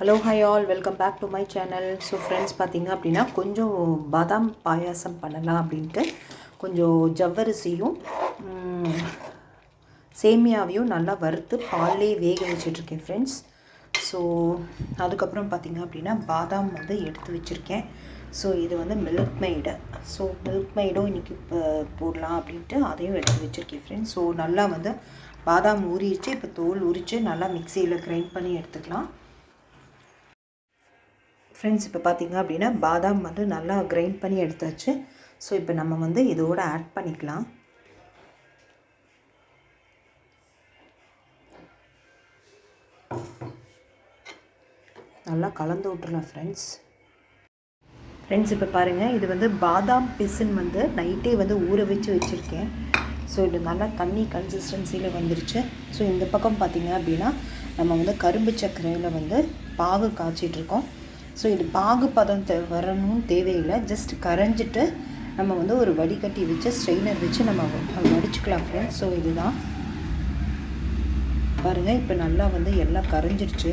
Hello hi all, welcome back to my channel. So friends, பார்த்திங்க அப்படின்னா கொஞ்சம் பாதாம் பாயாசம் பண்ணலாம் அப்படின்ட்டு கொஞ்சம் ஜவ்வரிசியும் சேமியாவையும் நல்லா வறுத்து பால்லே வேக வச்சிட்ருக்கேன் ஃப்ரெண்ட்ஸ். ஸோ அதுக்கப்புறம் பார்த்திங்க அப்படின்னா பாதாம் வந்து எடுத்து வச்சுருக்கேன். ஸோ இது வந்து மில்க் மெய்டு. ஸோ மில்க் மெய்டும் இன்றைக்கி போடலாம் அப்படின்ட்டு அதையும் எடுத்து வச்சுருக்கேன் ஃப்ரெண்ட்ஸ். ஸோ நல்லா வந்து பாதாம் ஊறிச்சு, இப்போ தோல் உரித்து நல்லா மிக்சியில் கிரைண்ட் பண்ணி எடுத்துக்கலாம் ஃப்ரெண்ட்ஸ். இப்போ பார்த்திங்க அப்படின்னா பாதாம் வந்து நல்லா கிரைண்ட் பண்ணி எடுத்தாச்சு. ஸோ இப்போ நம்ம வந்து இதோட ஆட் பண்ணிக்கலாம். நல்லா கலந்து விட்டுறலாம் ஃப்ரெண்ட்ஸ். இப்போ பாருங்கள், இது வந்து பாதாம் பிசின் வந்து நைட்டே வந்து ஊற வச்சு வச்சுருக்கேன். ஸோ இது நல்லா தண்ணி கன்சிஸ்டன்சியில் வந்துருச்சு. ஸோ இந்த பக்கம் பார்த்திங்க அப்படின்னா நம்ம வந்து கரும்பு சர்க்கரையில் வந்து பாகு காய்ச்சிட்ருக்கோம். ஸோ இது பாகு பதம் வரணும்னு தேவையில்லை, ஜஸ்ட் கரைஞ்சிட்டு நம்ம வந்து ஒரு வடிகட்டி வச்சு ஸ்ட்ரெயினர் வச்சு நம்ம வடிச்சுக்கலாம் ஃப்ரெண்ட்ஸ். ஸோ இதுதான் பாருங்கள், இப்போ நல்லா வந்து எல்லாம் கரைஞ்சிருச்சு.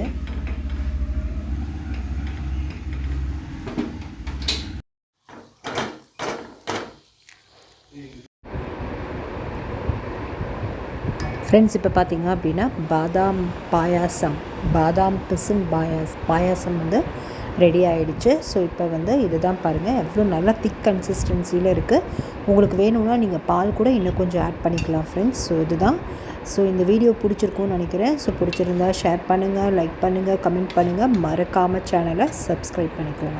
ஃப்ரெண்ட்ஸ், இப்போ பார்த்திங்க அப்படின்னா பாதாம் பிசின் பாயாசம் வந்து ரெடி ஆகிடுச்சு. ஸோ இப்போ வந்து இதுதான் பாருங்கள், எவ்வளோ நல்லா திக் கன்சிஸ்டன்சியில் இருக்குது. உங்களுக்கு வேணும்னா நீங்கள் பால் கூட இன்னும் கொஞ்சம் ஆட் பண்ணிக்கலாம் ஃப்ரெண்ட்ஸ். ஸோ இதுதான். ஸோ இந்த வீடியோ பிடிச்சிருக்கும்னு நினைக்கிறேன். ஸோ பிடிச்சிருந்தா ஷேர் பண்ணுங்கள், லைக் பண்ணுங்கள், கமெண்ட் பண்ணுங்கள், மறக்காமல் சேனலை சப்ஸ்கிரைப் பண்ணிக்கோங்க.